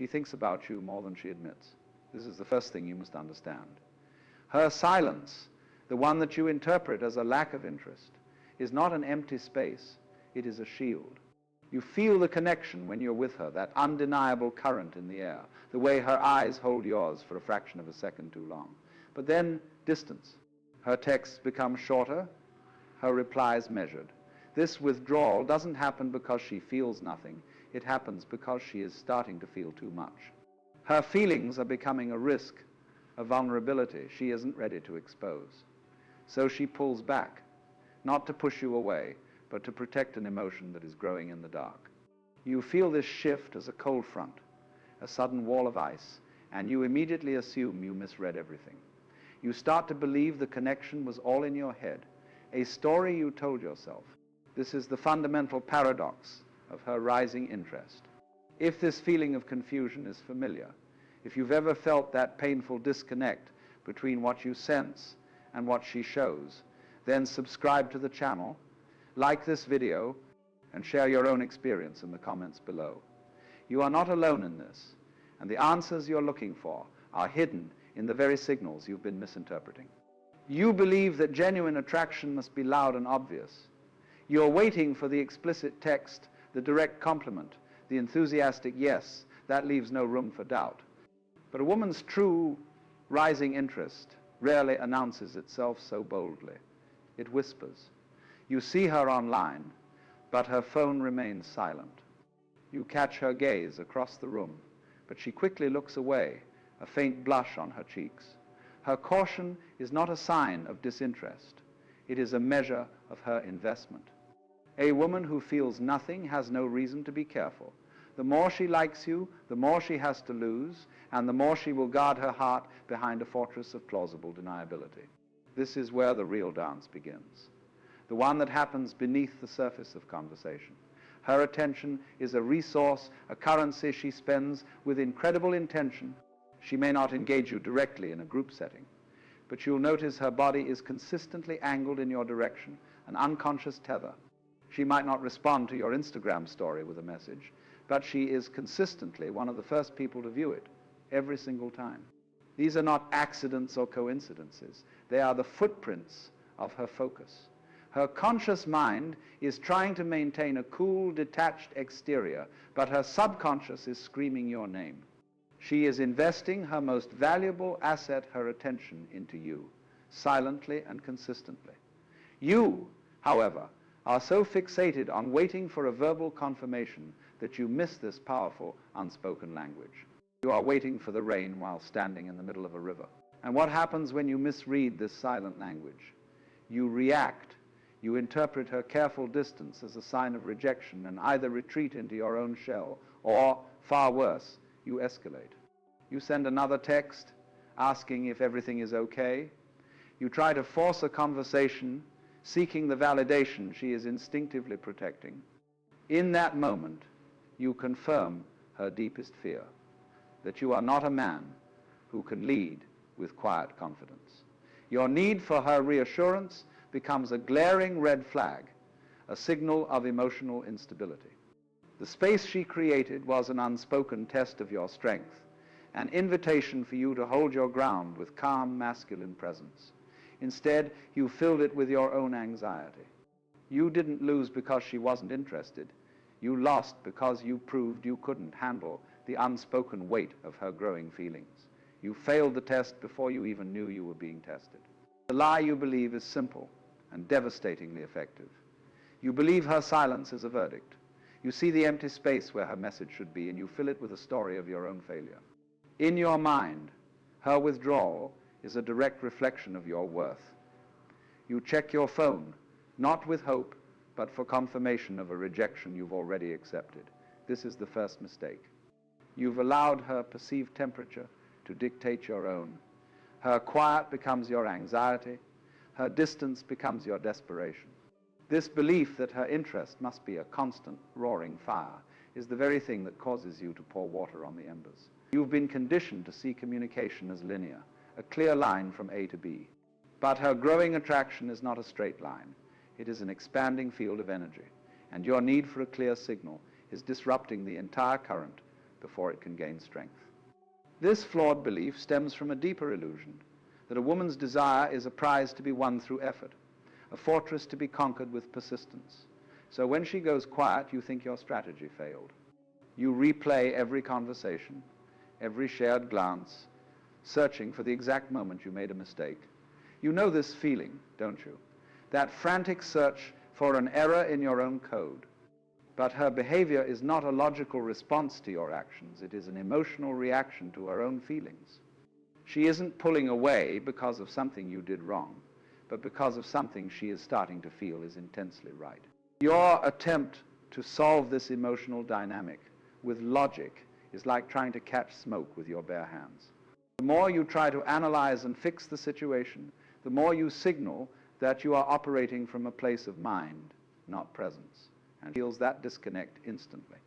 She thinks about you more than she admits. This is the first thing you must understand. Her silence, the one that you interpret as a lack of interest, is not an empty space. It is a shield. You feel the connection when you're with her, that undeniable current in the air, the way her eyes hold yours for a fraction of a second too long. But then distance. Her texts become shorter, her replies measured. This withdrawal doesn't happen because she feels nothing. It happens because she is starting to feel too much. Her feelings are becoming a risk, a vulnerability she isn't ready to expose. So she pulls back, not to push you away, but to protect an emotion that is growing in the dark. You feel this shift as a cold front, a sudden wall of ice, and you immediately assume you misread everything. You start to believe the connection was all in your head, a story you told yourself. This is the fundamental paradox of her rising interest. If this feeling of confusion is familiar, if you've ever felt that painful disconnect between what you sense and what she shows, then subscribe to the channel, like this video, and share your own experience in the comments below. You are not alone in this, and the answers you're looking for are hidden in the very signals you've been misinterpreting. You believe that genuine attraction must be loud and obvious. You're waiting for the explicit text, the direct compliment, the enthusiastic yes. That leaves no room for doubt. But a woman's true rising interest rarely announces itself so boldly. It whispers. You see her online, but her phone remains silent. You catch her gaze across the room, but she quickly looks away, a faint blush on her cheeks. Her caution is not a sign of disinterest. It is a measure of her investment. A woman who feels nothing has no reason to be careful. The more she likes you, the more she has to lose, and the more she will guard her heart behind a fortress of plausible deniability. This is where the real dance begins. The one that happens beneath the surface of conversation. Her attention is a resource, a currency she spends with incredible intention. She may not engage you directly in a group setting, but you'll notice her body is consistently angled in your direction, an unconscious tether. She might not respond to your Instagram story with a message, but she is consistently one of the first people to view it, every single time. These are not accidents or coincidences. They are the footprints of her focus. Her conscious mind is trying to maintain a cool, detached exterior, but her subconscious is screaming your name. She is investing her most valuable asset, her attention, into you, silently and consistently. You, however, are so fixated on waiting for a verbal confirmation that you miss this powerful, unspoken language. You are waiting for the rain while standing in the middle of a river. And what happens when you misread this silent language? You react. You interpret her careful distance as a sign of rejection and either retreat into your own shell or, far worse, you escalate. You send another text asking if everything is okay. You try to force a conversation seeking the validation she is instinctively protecting. In that moment, you confirm her deepest fear, that you are not a man who can lead with quiet confidence. Your need for her reassurance becomes a glaring red flag, a signal of emotional instability. The space she created was an unspoken test of your strength, an invitation for you to hold your ground with calm, masculine presence. Instead, you filled it with your own anxiety. You didn't lose because she wasn't interested. You lost because you proved you couldn't handle the unspoken weight of her growing feelings. You failed the test before you even knew you were being tested. The lie you believe is simple and devastatingly effective. You believe her silence is a verdict. You see the empty space where her message should be, and you fill it with a story of your own failure. In your mind, her withdrawal is a direct reflection of your worth. You check your phone, not with hope, but for confirmation of a rejection you've already accepted. This is the first mistake. You've allowed her perceived temperature to dictate your own. Her quiet becomes your anxiety. Her distance becomes your desperation. This belief that her interest must be a constant roaring fire is the very thing that causes you to pour water on the embers. You've been conditioned to see communication as linear, a clear line from A to B. But her growing attraction is not a straight line. It is an expanding field of energy, and your need for a clear signal is disrupting the entire current, before it can gain strength. This flawed belief stems from a deeper illusion that a woman's desire is a prize to be won through effort, a fortress to be conquered with persistence. So when she goes quiet, you think your strategy failed. You replay every conversation, every shared glance, searching for the exact moment you made a mistake. You know this feeling, don't you? That frantic search for an error in your own code. But her behavior is not a logical response to your actions. It is an emotional reaction to her own feelings. She isn't pulling away because of something you did wrong, but because of something she is starting to feel is intensely right. Your attempt to solve this emotional dynamic with logic is like trying to catch smoke with your bare hands. The more you try to analyze and fix the situation, the more you signal that you are operating from a place of mind, not presence, and feels that disconnect instantly.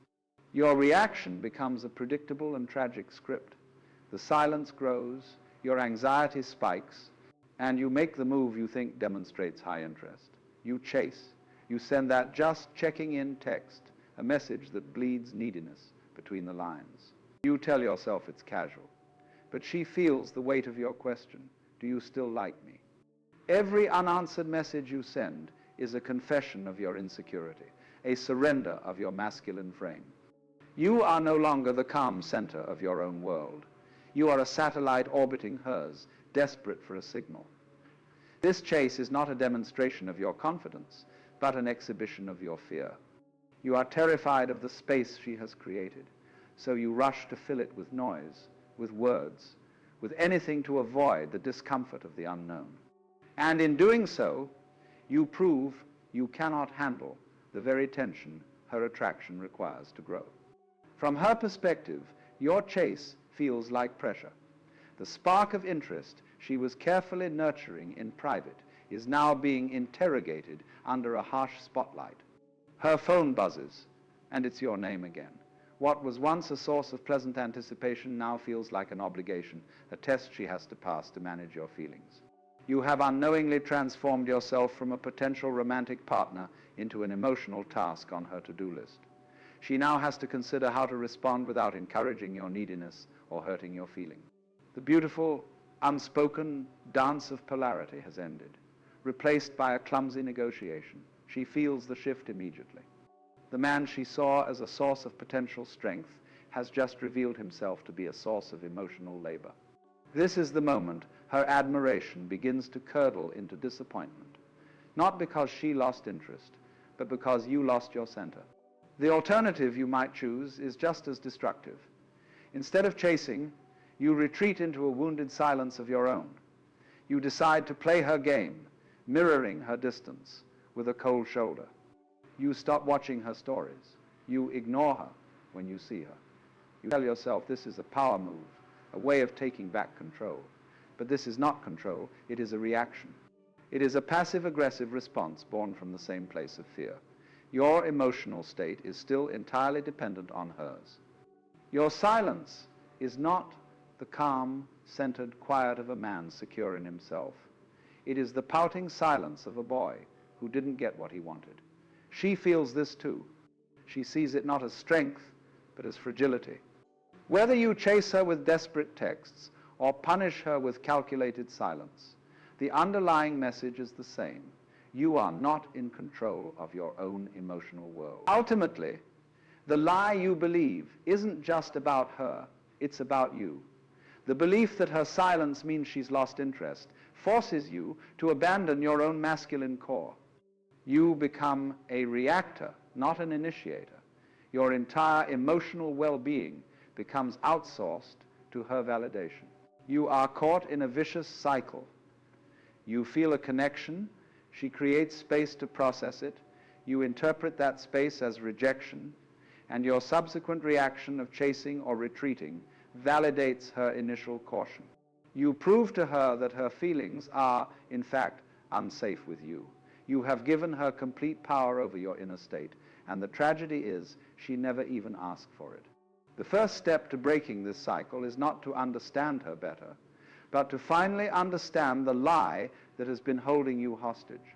Your reaction becomes a predictable and tragic script. The silence grows, your anxiety spikes, and you make the move you think demonstrates high interest. You chase. You send that just checking in text, a message that bleeds neediness between the lines. You tell yourself it's casual, but she feels the weight of your question, do you still like me? Every unanswered message you send is a confession of your insecurity, a surrender of your masculine frame. You are no longer the calm center of your own world. You are a satellite orbiting hers, desperate for a signal. This chase is not a demonstration of your confidence, but an exhibition of your fear. You are terrified of the space she has created, so you rush to fill it with noise, with words, with anything to avoid the discomfort of the unknown. And in doing so, you prove you cannot handle the very tension her attraction requires to grow. From her perspective, your chase feels like pressure. The spark of interest she was carefully nurturing in private is now being interrogated under a harsh spotlight. Her phone buzzes, and it's your name again. What was once a source of pleasant anticipation now feels like an obligation, a test she has to pass to manage your feelings. You have unknowingly transformed yourself from a potential romantic partner into an emotional task on her to-do list. She now has to consider how to respond without encouraging your neediness or hurting your feelings. The beautiful, unspoken dance of polarity has ended, replaced by a clumsy negotiation. She feels the shift immediately. The man she saw as a source of potential strength has just revealed himself to be a source of emotional labor. This is the moment her admiration begins to curdle into disappointment, not because she lost interest, but because you lost your center. The alternative you might choose is just as destructive. Instead of chasing, you retreat into a wounded silence of your own. You decide to play her game, mirroring her distance with a cold shoulder. You stop watching her stories. You ignore her when you see her. You tell yourself this is a power move, a way of taking back control. But this is not control, it is a reaction. It is a passive-aggressive response born from the same place of fear. Your emotional state is still entirely dependent on hers. Your silence is not the calm, centered quiet of a man secure in himself. It is the pouting silence of a boy who didn't get what he wanted. She feels this too. She sees it not as strength, but as fragility. Whether you chase her with desperate texts or punish her with calculated silence, the underlying message is the same. You are not in control of your own emotional world. Ultimately, the lie you believe isn't just about her, it's about you. The belief that her silence means she's lost interest forces you to abandon your own masculine core. You become a reactor, not an initiator. Your entire emotional well-being becomes outsourced to her validation. You are caught in a vicious cycle. You feel a connection. She creates space to process it. You interpret that space as rejection, and your subsequent reaction of chasing or retreating validates her initial caution. You prove to her that her feelings are, in fact, unsafe with you. You have given her complete power over your inner state, and the tragedy is she never even asked for it. The first step to breaking this cycle is not to understand her better, but to finally understand the lie that has been holding you hostage.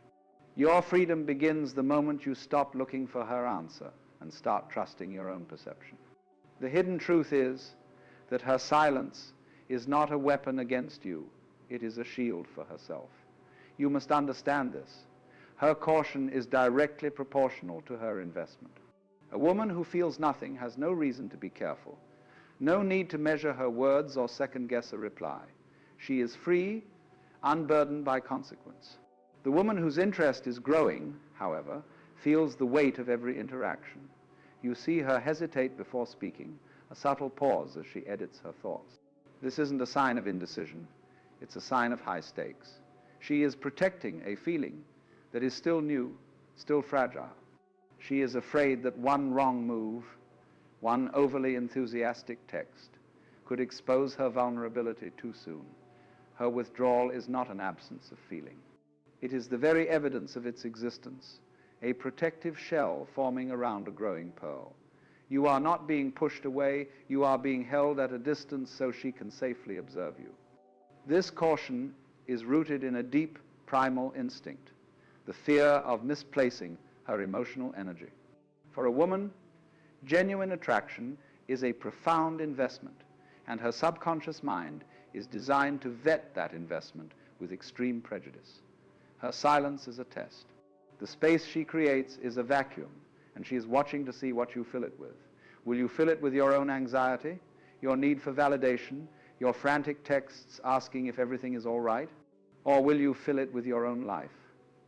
Your freedom begins the moment you stop looking for her answer and start trusting your own perception. The hidden truth is that her silence is not a weapon against you, it is a shield for herself. You must understand this. Her caution is directly proportional to her investment. A woman who feels nothing has no reason to be careful, no need to measure her words or second-guess a reply. She is free, unburdened by consequence. The woman whose interest is growing, however, feels the weight of every interaction. You see her hesitate before speaking, a subtle pause as she edits her thoughts. This isn't a sign of indecision, it's a sign of high stakes. She is protecting a feeling that is still new, still fragile. She is afraid that one wrong move, one overly enthusiastic text, could expose her vulnerability too soon. Her withdrawal is not an absence of feeling. It is the very evidence of its existence, a protective shell forming around a growing pearl. You are not being pushed away, you are being held at a distance so she can safely observe you. This caution is rooted in a deep primal instinct, the fear of misplacing her emotional energy. For a woman, genuine attraction is a profound investment, and her subconscious mind is designed to vet that investment with extreme prejudice. Her silence is a test. The space she creates is a vacuum, and she is watching to see what you fill it with. Will you fill it with your own anxiety, your need for validation, your frantic texts asking if everything is all right? Or will you fill it with your own life,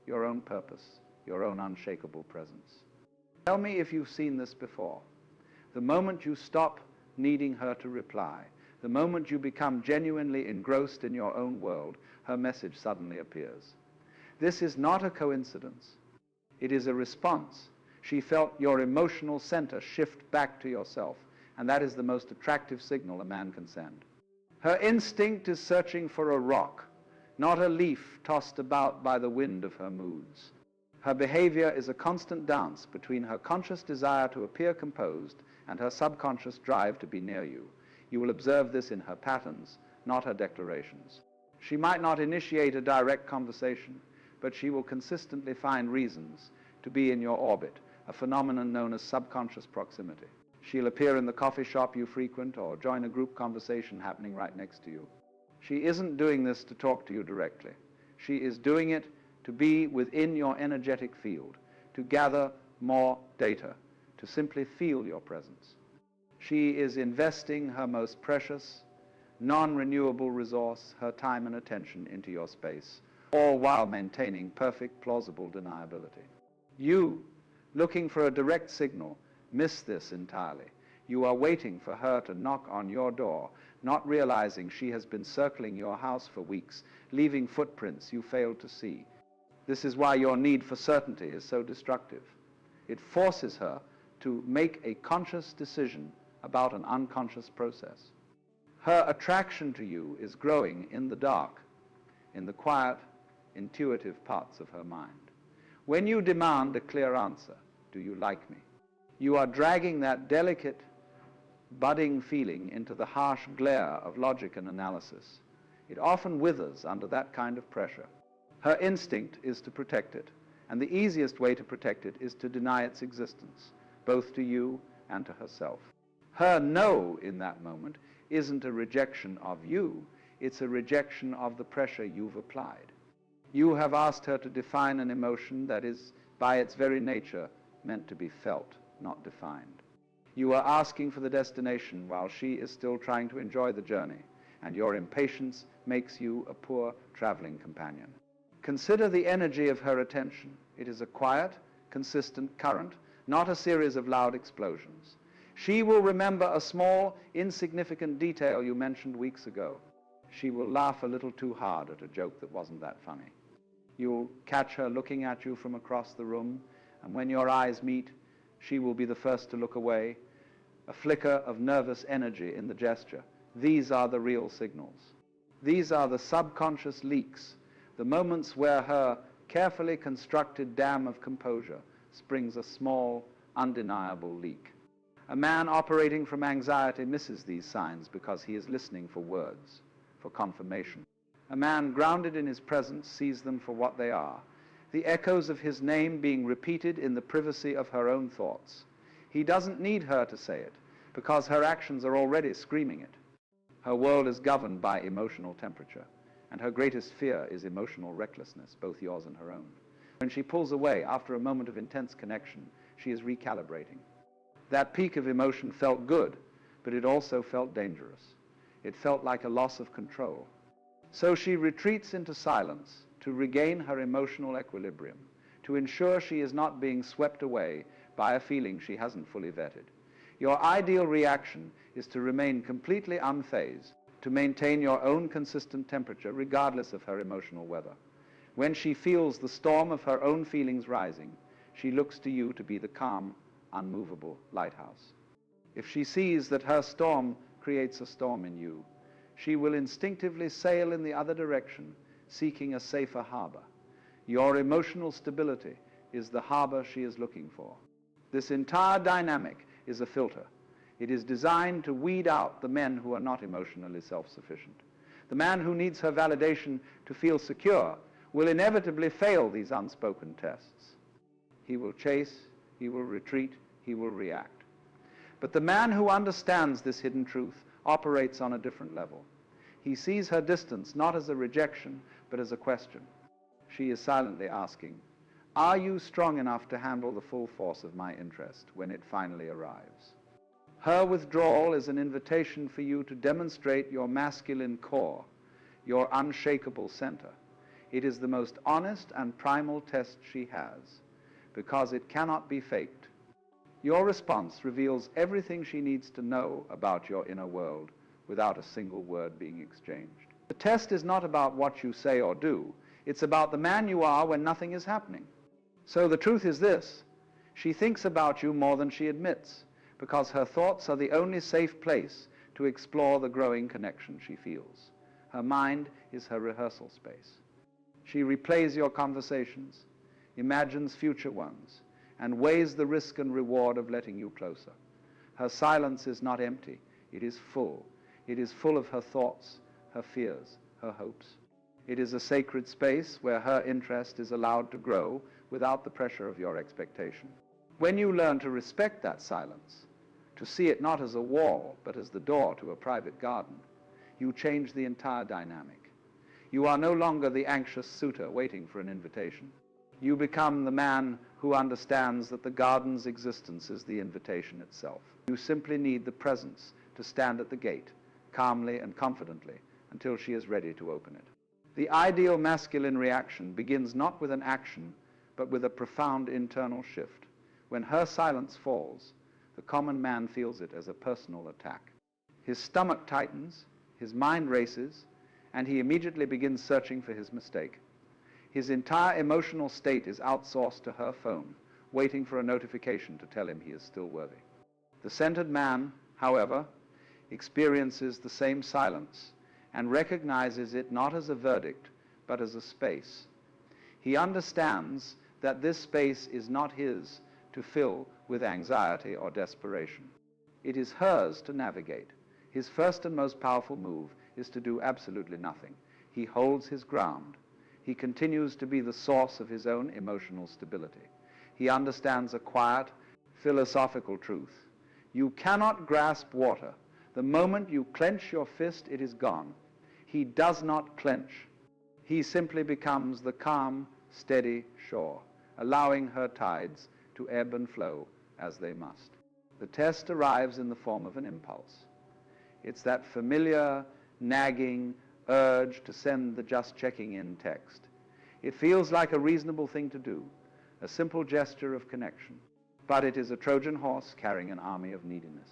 your own purpose, your own unshakable presence? Tell me if you've seen this before. The moment you stop needing her to reply, the moment you become genuinely engrossed in your own world, her message suddenly appears. This is not a coincidence. It is a response. She felt your emotional center shift back to yourself, and that is the most attractive signal a man can send. Her instinct is searching for a rock, not a leaf tossed about by the wind of her moods. Her behavior is a constant dance between her conscious desire to appear composed and her subconscious drive to be near you. You will observe this in her patterns, not her declarations. She might not initiate a direct conversation, but she will consistently find reasons to be in your orbit, a phenomenon known as subconscious proximity. She'll appear in the coffee shop you frequent or join a group conversation happening right next to you. She isn't doing this to talk to you directly. She is doing it to be within your energetic field, to gather more data, to simply feel your presence. She is investing her most precious, non-renewable resource, her time and attention, into your space, all while maintaining perfect, plausible deniability. You, looking for a direct signal, miss this entirely. You are waiting for her to knock on your door, not realizing she has been circling your house for weeks, leaving footprints you failed to see. This is why your need for certainty is so destructive. It forces her to make a conscious decision about an unconscious process. Her attraction to you is growing in the dark, in the quiet, intuitive parts of her mind. When you demand a clear answer, do you like me? You are dragging that delicate, budding feeling into the harsh glare of logic and analysis. It often withers under that kind of pressure. Her instinct is to protect it, and the easiest way to protect it is to deny its existence, both to you and to herself. Her no in that moment isn't a rejection of you, it's a rejection of the pressure you've applied. You have asked her to define an emotion that is, by its very nature, meant to be felt, not defined. You are asking for the destination while she is still trying to enjoy the journey, and your impatience makes you a poor traveling companion. Consider the energy of her attention. It is a quiet, consistent current, not a series of loud explosions. She will remember a small, insignificant detail you mentioned weeks ago. She will laugh a little too hard at a joke that wasn't that funny. You'll catch her looking at you from across the room, and when your eyes meet, she will be the first to look away, a flicker of nervous energy in the gesture. These are the real signals. These are the subconscious leaks, the moments where her carefully constructed dam of composure springs a small, undeniable leak. A man operating from anxiety misses these signs because he is listening for words, for confirmation. A man grounded in his presence sees them for what they are, the echoes of his name being repeated in the privacy of her own thoughts. He doesn't need her to say it, because her actions are already screaming it. Her world is governed by emotional temperature, and her greatest fear is emotional recklessness, both yours and her own. When she pulls away after a moment of intense connection, she is recalibrating. That peak of emotion felt good, but it also felt dangerous. It felt like a loss of control. So she retreats into silence to regain her emotional equilibrium, to ensure she is not being swept away by a feeling she hasn't fully vetted. Your ideal reaction is to remain completely unfazed, to maintain your own consistent temperature regardless of her emotional weather. When she feels the storm of her own feelings rising, she looks to you to be the calm, unmovable lighthouse. If she sees that her storm creates a storm in you, she will instinctively sail in the other direction, seeking a safer harbor. Your emotional stability is the harbor she is looking for. This entire dynamic is a filter. It is designed to weed out the men who are not emotionally self-sufficient. The man who needs her validation to feel secure will inevitably fail these unspoken tests. He will chase, he will retreat, he will react. But the man who understands this hidden truth operates on a different level. He sees her distance not as a rejection, but as a question. She is silently asking, "Are you strong enough to handle the full force of my interest when it finally arrives?" Her withdrawal is an invitation for you to demonstrate your masculine core, your unshakable center. It is the most honest and primal test she has, because it cannot be faked. Your response reveals everything she needs to know about your inner world without a single word being exchanged. The test is not about what you say or do. It's about the man you are when nothing is happening. So the truth is this: she thinks about you more than she admits, because her thoughts are the only safe place to explore the growing connection she feels. Her mind is her rehearsal space. She replays your conversations, imagines future ones, and weighs the risk and reward of letting you closer. Her silence is not empty, it is full. It is full of her thoughts, her fears, her hopes. It is a sacred space where her interest is allowed to grow without the pressure of your expectation. When you learn to respect that silence, to see it not as a wall, but as the door to a private garden, you change the entire dynamic. You are no longer the anxious suitor waiting for an invitation. You become the man who understands that the garden's existence is the invitation itself. You simply need the presence to stand at the gate, calmly and confidently, until she is ready to open it. The ideal masculine reaction begins not with an action, but with a profound internal shift. When her silence falls, the common man feels it as a personal attack. His stomach tightens, his mind races, and he immediately begins searching for his mistake. His entire emotional state is outsourced to her phone, waiting for a notification to tell him he is still worthy. The centered man, however, experiences the same silence and recognizes it not as a verdict, but as a space. He understands that this space is not his to fill with anxiety or desperation. It is hers to navigate. His first and most powerful move is to do absolutely nothing. He holds his ground. He continues to be the source of his own emotional stability. He understands a quiet, philosophical truth. You cannot grasp water. The moment you clench your fist, it is gone. He does not clench. He simply becomes the calm, steady shore, allowing her tides to ebb and flow as they must. The test arrives in the form of an impulse. It's that familiar, nagging urge to send the just checking in text. It feels like a reasonable thing to do, a simple gesture of connection, but it is a Trojan horse carrying an army of neediness.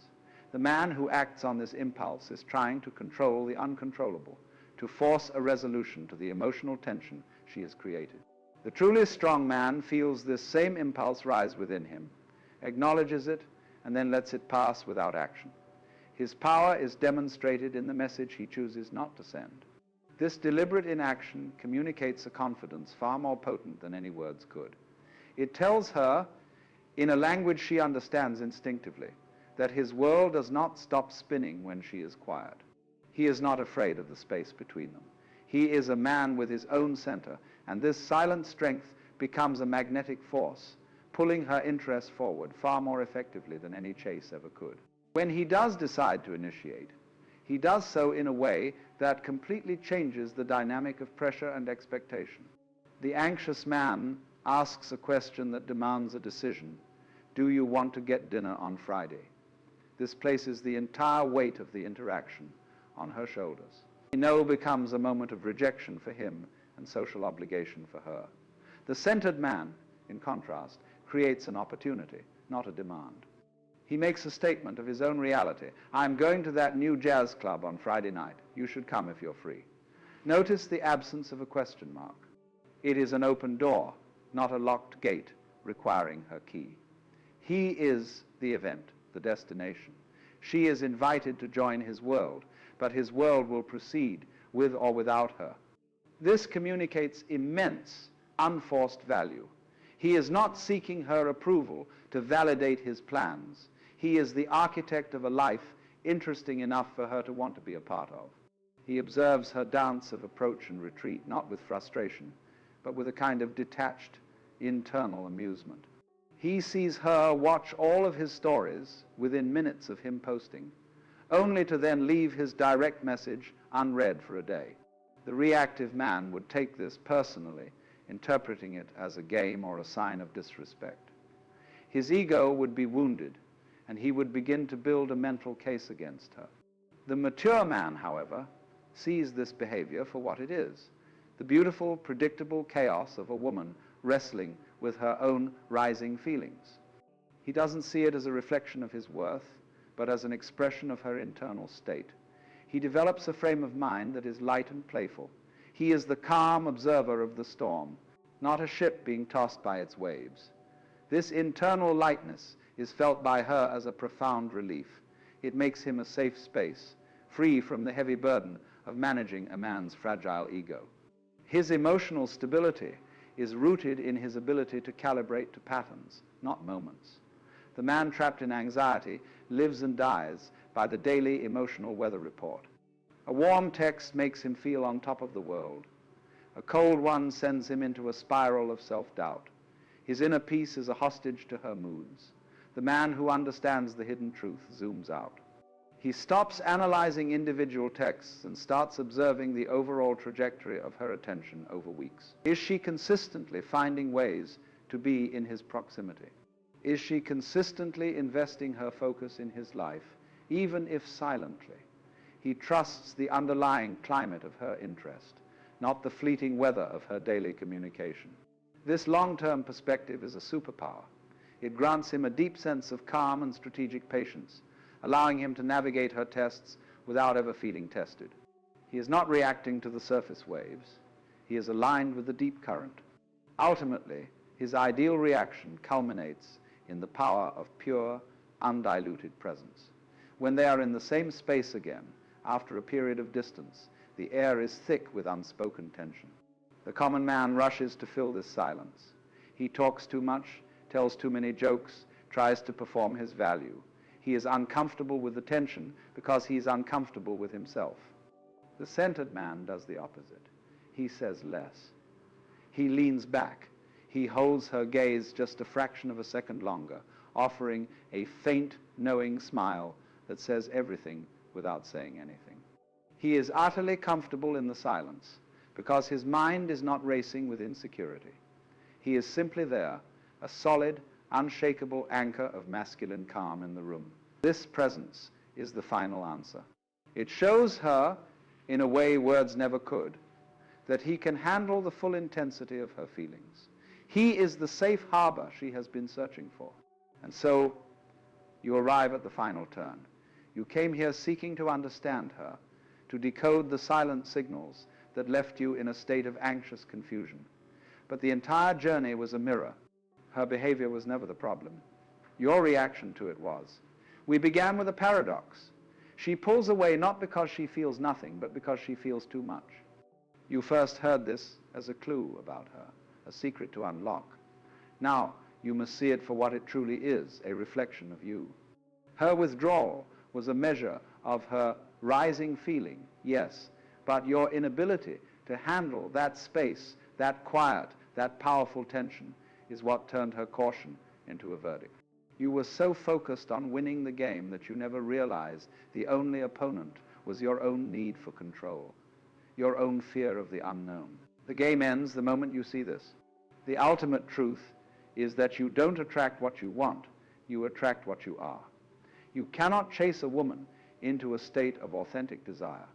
The man who acts on this impulse is trying to control the uncontrollable, to force a resolution to the emotional tension she has created. The truly strong man feels this same impulse rise within him, acknowledges it, and then lets it pass without action. His power is demonstrated in the message he chooses not to send. This deliberate inaction communicates a confidence far more potent than any words could. It tells her, in a language she understands instinctively, that his world does not stop spinning when she is quiet. He is not afraid of the space between them. He is a man with his own center, and this silent strength becomes a magnetic force, pulling her interest forward far more effectively than any chase ever could. When he does decide to initiate, he does so in a way that completely changes the dynamic of pressure and expectation. The anxious man asks a question that demands a decision. Do you want to get dinner on Friday? This places the entire weight of the interaction on her shoulders. No becomes a moment of rejection for him and social obligation for her. The centered man, in contrast, creates an opportunity, not a demand. He makes a statement of his own reality. I'm going to that new jazz club on Friday night. You should come if you're free. Notice the absence of a question mark. It is an open door, not a locked gate requiring her key. He is the event, the destination. She is invited to join his world, but his world will proceed with or without her. This communicates immense, unforced value. He is not seeking her approval to validate his plans. He is the architect of a life interesting enough for her to want to be a part of. He observes her dance of approach and retreat, not with frustration, but with a kind of detached, internal amusement. He sees her watch all of his stories within minutes of him posting, only to then leave his direct message unread for a day. The reactive man would take this personally, interpreting it as a game or a sign of disrespect. His ego would be wounded, and he would begin to build a mental case against her. The mature man, however, sees this behavior for what it is, the beautiful, predictable chaos of a woman wrestling with her own rising feelings. He doesn't see it as a reflection of his worth, but as an expression of her internal state. He develops a frame of mind that is light and playful. He is the calm observer of the storm, not a ship being tossed by its waves. This internal lightness is felt by her as a profound relief. It makes him a safe space, free from the heavy burden of managing a man's fragile ego. His emotional stability is rooted in his ability to calibrate to patterns, not moments. The man trapped in anxiety lives and dies by the daily emotional weather report. A warm text makes him feel on top of the world. A cold one sends him into a spiral of self-doubt. His inner peace is a hostage to her moods. The man who understands the hidden truth zooms out. He stops analyzing individual texts and starts observing the overall trajectory of her attention over weeks. Is she consistently finding ways to be in his proximity? Is she consistently investing her focus in his life, even if silently? He trusts the underlying climate of her interest, not the fleeting weather of her daily communication. This long-term perspective is a superpower. It grants him a deep sense of calm and strategic patience, allowing him to navigate her tests without ever feeling tested. He is not reacting to the surface waves. He is aligned with the deep current. Ultimately, his ideal reaction culminates in the power of pure, undiluted presence. When they are in the same space again, after a period of distance, the air is thick with unspoken tension. The common man rushes to fill this silence. He talks too much, tells too many jokes, tries to perform his value. He is uncomfortable with the tension because he is uncomfortable with himself. The centered man does the opposite. He says less. He leans back. He holds her gaze just a fraction of a second longer, offering a faint, knowing smile that says everything without saying anything. He is utterly comfortable in the silence because his mind is not racing with insecurity. He is simply there, a solid, unshakable anchor of masculine calm in the room. This presence is the final answer. It shows her, in a way words never could, that he can handle the full intensity of her feelings. He is the safe harbor she has been searching for. And so you arrive at the final turn. You came here seeking to understand her, to decode the silent signals that left you in a state of anxious confusion. But the entire journey was a mirror. Her behavior was never the problem. Your reaction to it was. We began with a paradox. She pulls away not because she feels nothing, but because she feels too much. You first heard this as a clue about her, a secret to unlock. Now you must see it for what it truly is, a reflection of you. Her withdrawal was a measure of her rising feeling, yes, but your inability to handle that space, that quiet, that powerful tension is what turned her caution into a verdict. You were so focused on winning the game that you never realized the only opponent was your own need for control, your own fear of the unknown. The game ends the moment you see this. The ultimate truth is that you don't attract what you want, you attract what you are. You cannot chase a woman into a state of authentic desire.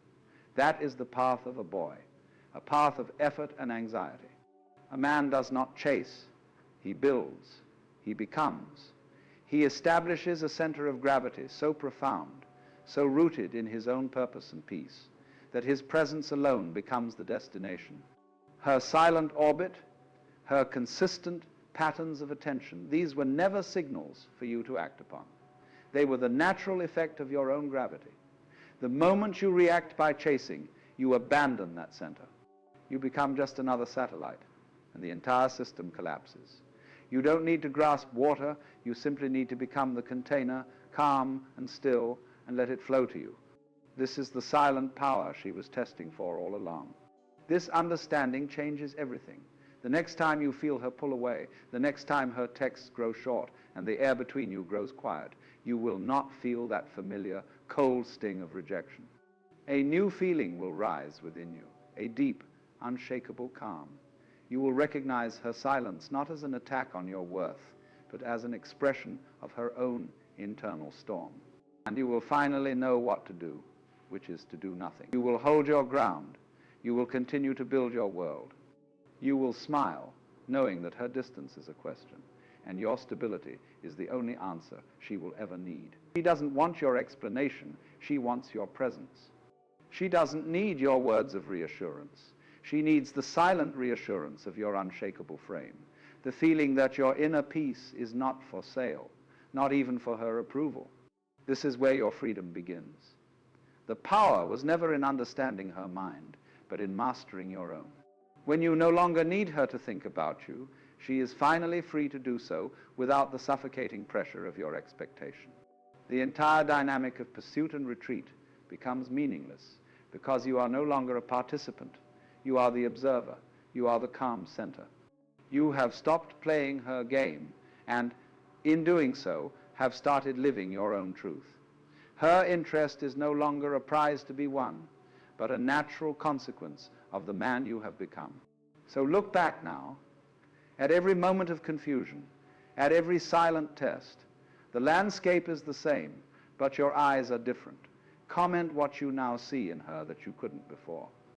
That is the path of a boy, a path of effort and anxiety. A man does not chase, he builds, he becomes. He establishes a center of gravity so profound, so rooted in his own purpose and peace, that his presence alone becomes the destination. Her silent orbit, her consistent patterns of attention, these were never signals for you to act upon. They were the natural effect of your own gravity. The moment you react by chasing, you abandon that center. You become just another satellite, and the entire system collapses. You don't need to grasp water, you simply need to become the container, calm and still, and let it flow to you. This is the silent power she was testing for all along. This understanding changes everything. The next time you feel her pull away, the next time her texts grow short and the air between you grows quiet, you will not feel that familiar cold sting of rejection. A new feeling will rise within you, a deep, unshakable calm. You will recognize her silence not as an attack on your worth, but as an expression of her own internal storm. And you will finally know what to do, which is to do nothing. You will hold your ground. You will continue to build your world. You will smile, knowing that her distance is a question, and your stability is the only answer she will ever need. She doesn't want your explanation, she wants your presence. She doesn't need your words of reassurance. She needs the silent reassurance of your unshakable frame, the feeling that your inner peace is not for sale, not even for her approval. This is where your freedom begins. The power was never in understanding her mind, but in mastering your own. When you no longer need her to think about you, she is finally free to do so without the suffocating pressure of your expectation. The entire dynamic of pursuit and retreat becomes meaningless because you are no longer a participant. You are the observer. You are the calm center. You have stopped playing her game and, in doing so, have started living your own truth. Her interest is no longer a prize to be won, but a natural consequence of the man you have become. So look back now at every moment of confusion, at every silent test. The landscape is the same, but your eyes are different. Comment what you now see in her that you couldn't before.